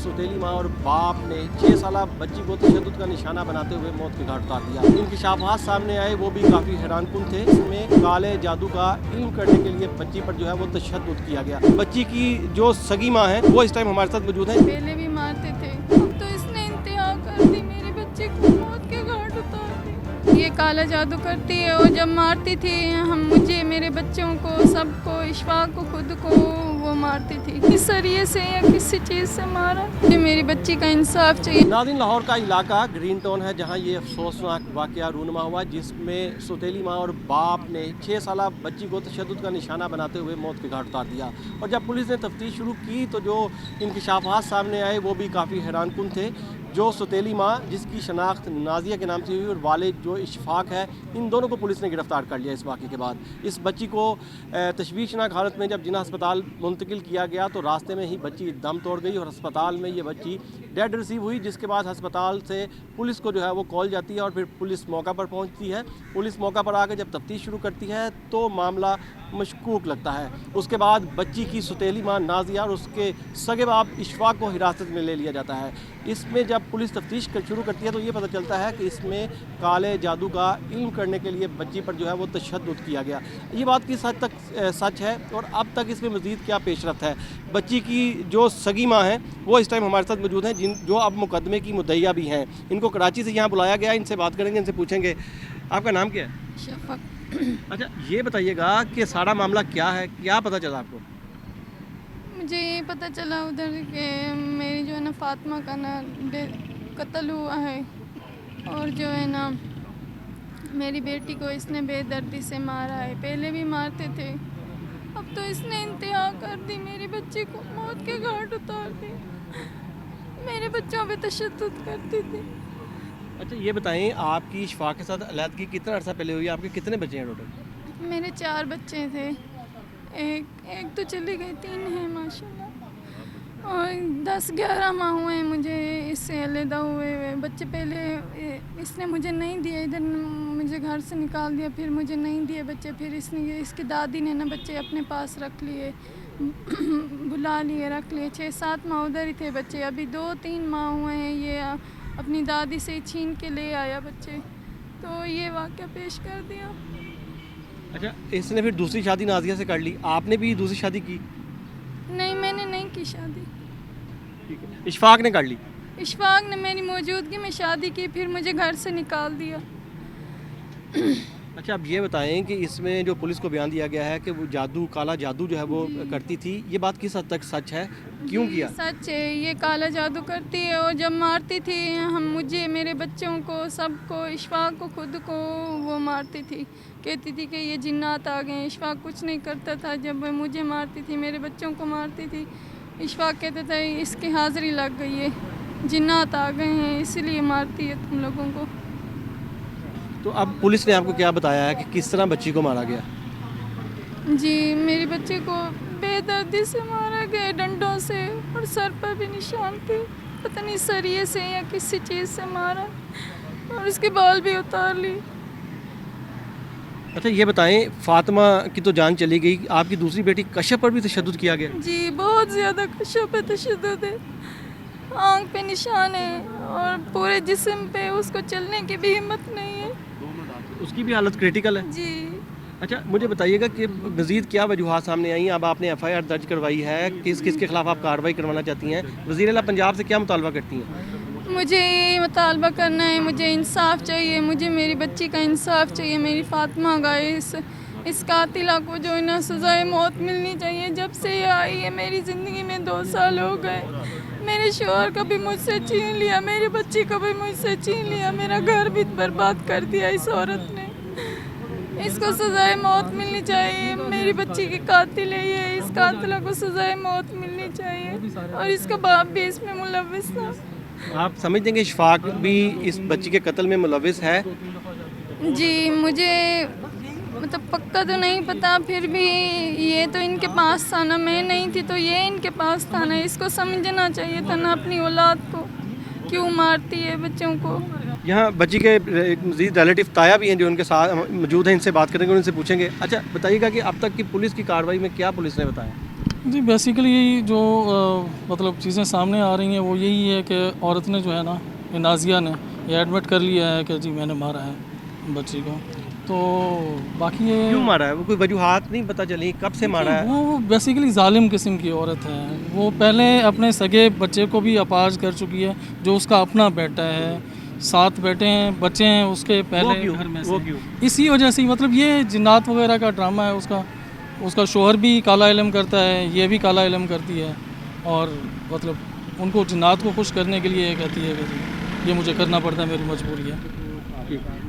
सौतेली माँ और बाप ने 6 साला बच्ची को तशद्दुद का निशाना बनाते हुए मौत के घाट उतार दिया। इंकशाफात सामने आए वो भी काफ़ी हैरानकुन थे। इसमें काले जादू का इल्म करने के लिए बच्ची पर जो है वो तशद्दुद किया गया। बच्ची की जो सगी माँ है वो इस टाइम हमारे साथ मौजूद है। पहले भी मारते थे, अब तो इसने इंतहा कर दी, मेरे बच्चे को मौत के घाट उतार दी। ये काला जादू करती है और जब मारती थी मुझे, मेरे बच्चों को, सबको, इशफाक को, खुद को वो मारती थी। किस सरिये से या किसी चीज़ से मारा, ये मेरी बच्ची का इंसाफ चाहिए। नाज़रीन, लाहौर का इलाका ग्रीन टाउन है जहाँ ये अफसोसनाक वाक़या रूनुमा हुआ, जिसमें सौतेली माँ और बाप ने 6 साला बच्ची को तशद्दुद का निशाना बनाते हुए मौत के घाट उतार दिया। और जब पुलिस ने तफ्तीश शुरू की तो जो इंकशाफात सामने आए वो भी काफ़ी हैरानकुन थे। जो सौतेली माँ, जिसकी शनाख्त नाजिया के नाम से हुई, और वालिद जो इशफाक है, इन दोनों को पुलिस ने गिरफ़्तार कर लिया। इस वाक़े के बाद इस बच्ची को तशवीशनाक हालत में जब जिन्ना अस्पताल मुंतकिल किया गया तो रास्ते में ही बच्ची दम तोड़ गई और अस्पताल में ये बच्ची डेड रिसीव हुई, जिसके बाद अस्पताल से पुलिस को जो है वो कॉल जाती है और फिर पुलिस मौका पर पहुंचती है। पुलिस मौका पर आकर जब तफ्तीश शुरू करती है तो मामला मशकूक लगता है। उसके बाद बच्ची की सौतेली माँ नाजिया और उसके सगे बाप इशफाक को हिरासत में ले लिया जाता है। इसमें जब पुलिस तफ्तीश शुरू करती है तो ये पता चलता है कि इसमें काले जादू का इल्म करने के लिए बच्ची पर जो है वो तशद्दुद किया गया। ये बात किस हद तक सच है और अब तक इसमें मज़ीद क्या पेशरफ्त है। बच्ची की जो सगी माँ हैं वो इस टाइम हमारे साथ मौजूद हैं, जो अब मुकदमे की मुद्दइया भी हैं। इनको कराची से यहाँ बुलाया गया, इनसे बात करेंगे, इनसे पूछेंगे आपका नाम क्या है। शफक। अच्छा, ये बताइएगा कि सारा मामला क्या है, क्या पता चला आपको। मुझे ये पता चला उधर के मेरी जो है ना फातिमा का ना कत्ल हुआ है, और जो है ना मेरी बेटी को इसने बेदर्दी से मारा है। पहले भी मारते थे, अब तो इसने इंतहा कर दी, मेरे बच्चे को मौत के घाट उतार दी। मेरे बच्चों पे तशद्दुद करती थी। अच्छा, ये बताएं, आपकी इशफाक के साथ अलहदगी कितना अर्सा पहले हुई, आपके कितने बच्चे हैं टोटल। मेरे 4 बच्चे थे, एक तो चले गए, 3 हैं माशाल्लाह, और 10-11 माह हुए हैं मुझे इससे अलहदा हुए। बच्चे पहले इसने मुझे नहीं दिए, इधर मुझे घर से निकाल दिया, फिर मुझे नहीं दिए बच्चे, फिर इसकी दादी ने ना बच्चे अपने पास रख लिए, बुला लिए, रख लिए। 6-7 माह उधर ही थे बच्चे। अभी 2-3 माह हुए हैं ये अपनी दादी से छीन के ले आया बच्चे, तो ये वाक़या पेश कर दिया। अच्छा, इसने फिर दूसरी शादी नाजिया से कर ली, आपने भी दूसरी शादी की। नहीं, मैंने नहीं की शादी, ठीक है, इशफाक ने कर ली। इशफाक ने मेरी मौजूदगी में शादी की, फिर मुझे घर से निकाल दिया। अच्छा, अब ये बताएं कि इसमें जो पुलिस को बयान दिया गया है कि वो जादू, काला जादू जो है वो करती थी, ये बात किस हद तक सच है, क्यों किया। सच है, ये काला जादू करती है और जब मारती थी मुझे, मेरे बच्चों को, सबको, इशफाक को, खुद को वो मारती थी। कहती थी कि ये जिन्नात आ गए। इशफाक कुछ नहीं करता था, जब मुझे मारती थी, मेरे बच्चों को मारती थी, इशफाक कहता था इसकी हाज़िरी लग गई है, जिन्नात आ गए हैं, इसीलिए मारती है तुम लोगों को। तो अब पुलिस ने आपको क्या बताया है कि किस तरह बच्ची को मारा गया। जी, मेरी बच्ची को बेदर्दी से मारा गया, डंडों से, और सर पर भी निशान थे, पता नहीं सरिये से या किसी चीज़ से मारा, और उसके बाल भी उतार लिए। अच्छा, ये बताएं, फातिमा की तो जान चली गई, आपकी दूसरी बेटी कश्यप पर भी तशद्दुद किया गया। जी, बहुत ज़्यादा कश्यप पे तशद्दुद है, आँख पे निशान है और पूरे जिस्म पे, उसको चलने की भी हिम्मत नहीं है। उसकी भी हालत क्रिटिकल है। जी, अच्छा, मुझे बताइएगा कि मज़ीद क्या वजूहात सामने आई हैं। अब आपने FIR दर्ज करवाई है, किस किस के ख़िलाफ़ आप कार्रवाई करवाना चाहती हैं, वज़ीर आला पंजाब से क्या मुतालबा करती हैं। मुझे ये मुतालबा करना है, मुझे इंसाफ चाहिए, मुझे मेरी बच्ची का इंसाफ चाहिए, मेरी फातिमा का, इस कातिला को जो है ना सज़ाए मौत मिलनी चाहिए। जब से ये आई है मेरी ज़िंदगी में 2 साल हो गए, मेरे शोहर का भी मुझसे छीन लिया, मेरी बच्ची को भी मुझसे छीन लिया, मेरा घर भी बर्बाद कर दिया इस औरत ने। इसको सज़ाए मौत मिलनी चाहिए, मेरी बच्ची की कातिल है ये, इस कातिला को सज़ाए मौत मिलनी चाहिए, और इसका बाप भी इसमें मुलव्विस था। आप समझ देंगे इशफाक भी इस बच्ची के कत्ल में मुलव्विस है। जी, मुझे मतलब पक्का तो नहीं पता, फिर भी ये तो इनके पास था ना, मैं नहीं थी तो ये इनके पास था ना, इसको समझना चाहिए था ना अपनी औलाद को, क्यों मारती है बच्चों को। यहाँ बच्ची के मज़ीद रिलेटिव ताया भी हैं जो उनके साथ मौजूद हैं, इनसे बात करेंगे, उनसे पूछेंगे। अच्छा, बताइएगा कि अब तक की पुलिस की कार्रवाई में क्या पुलिस ने बताया। जी बेसिकली जो मतलब चीज़ें सामने आ रही हैं वो यही है कि औरत ने जो है ना, ये नाजिया ने ये एडमिट कर लिया है कि जी मैंने मारा है बच्ची को। तो बाकी ये क्यों मारा है? वो कोई वजूहात नहीं पता चली, कब से मारा है? वो बेसिकली जालिम किस्म की औरत है। वो पहले अपने सगे बच्चे को भी अपाज कर चुकी है, जो उसका अपना बेटा है। 7 बेटे हैं, बच्चे हैं उसके पहले क्यों? घर में वो से। क्यों? इसी वजह से ही मतलब ये जिन्नात वगैरह का ड्रामा है उसका। उसका शोहर भी काला इल्म करता है, ये भी काला इल्म करती है, और मतलब उनको जिन्नात को खुश करने के लिए ये कहती है कि जी ये मुझे करना पड़ता है, मेरी मजबूरी है।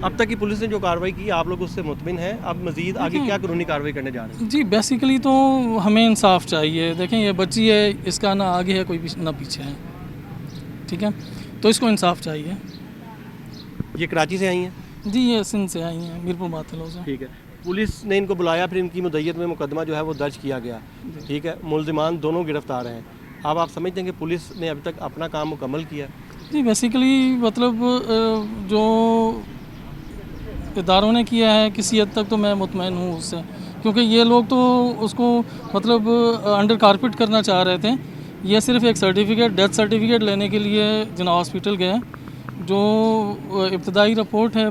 अब तक की पुलिस ने जो कार्रवाई की आप लोग उससे मुतमिन हैं? अब मजीद आगे क्या कानूनी कार्रवाई करने जा रहे हैं? जी बेसिकली तो हमें इंसाफ चाहिए। देखें ये बच्ची है, इसका ना आगे है कोई ना पीछे है, ठीक है, तो इसको इंसाफ चाहिए। ये कराची से आई हैं? जी ये सिंध से आई हैं, मीरपुर माथलों से। ठीक है। पुलिस ने इनको बुलाया, फिर इनकी मुद्दत में मुकदमा जो है वो दर्ज किया गया, ठीक है। मुलजिमान दोनों गिरफ्तार हैं। अब आप समझते हैं कि पुलिस ने अभी तक अपना काम मुकम्मल किया? जी बेसिकली मतलब जो इदारों ने किया है किसी हद तक तो मैं मुतमईन हूँ उससे, क्योंकि ये लोग तो उसको मतलब अंडर कारपेट करना चाह रहे थे। ये सिर्फ एक सर्टिफिकेट, डेथ सर्टिफिकेट लेने के लिए जना हॉस्पिटल गए। जो इब्तदाई रिपोर्ट है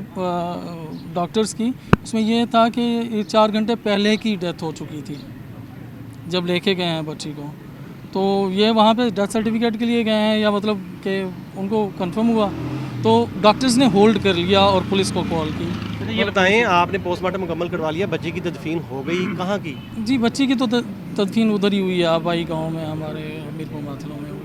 डॉक्टर्स की, उसमें ये था कि ये 4 घंटे पहले की डेथ हो चुकी थी जब लेके गए हैं बच्ची को। तो ये वहाँ पे डेथ सर्टिफिकेट के लिए गए हैं या मतलब कि उनको कंफर्म हुआ, तो डॉक्टर्स ने होल्ड कर लिया और पुलिस को कॉल की। अच्छा ये बताएं, आपने पोस्टमार्टम मुकम्मल करवा लिया, बच्चे की तदफीन हो गई, कहाँ की? जी बच्ची की तो तदफीन उधर ही हुई है, आबाई गांव में, हमारे मीरपुर माथलों में हुई है।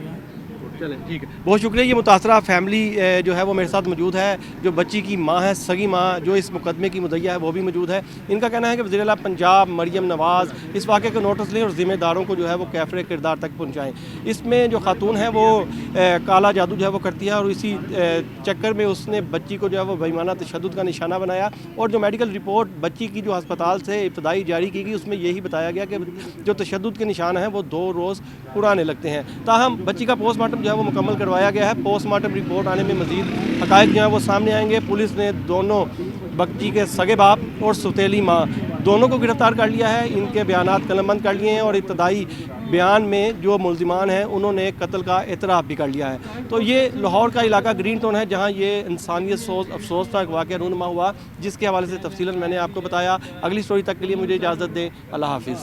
चलें ठीक है, बहुत शुक्रिया। ये मुतासरा फैमिली जो है वो मेरे साथ मौजूद है। जो बच्ची की माँ है, सगी माँ, जो इस मुकदमे की मुद्दइया है, वो भी मौजूद है। इनका कहना है कि वज़ीर आला पंजाब मरियम नवाज़ इस वाक़े को नोटिस लें और ज़िम्मेदारों को जो है वो कैफ़रे किरदार तक पहुँचाएँ। इसमें जो खातून है वो काला जादू जो है वो करती है, और इसी चक्कर में उसने बच्ची को जो है वो बेईमाना तशद्दुद का निशाना बनाया। और जो मेडिकल रिपोर्ट बच्ची की जो अस्पताल से इब्तदाई जारी की गई, उसमें यही बताया गया कि जो तशद्दुद के निशान हैं वो 2 रोज़ पुराने लगते हैं। ताहम बच्ची का पोस्टमार्टम जो है वो मुकम्मल करवाया गया है। पोस्टमार्टम रिपोर्ट आने में मज़ीद हक़ाइक़ जो है वो सामने आएंगे। पुलिस ने दोनों बच्ची के सगे बाप और सौतेली माँ दोनों को गिरफ़्तार कर लिया है। इनके बयानात कलमबंद कर लिए हैं और इब्तदाई बयान में जो मुल्ज़िमान हैं उन्होंने कत्ल का एतराफ़ भी कर लिया है। तो ये लाहौर का इलाका ग्रीन टाउन है, जहाँ ये इंसानियत सोच अफसोसनाक वाक़या रूनुमा हुआ, जिसके हवाले से तफसीलन मैंने आपको बताया। अगली स्टोरी तक के लिए मुझे इजाज़त दें। अल्लाह हाफ़िज़।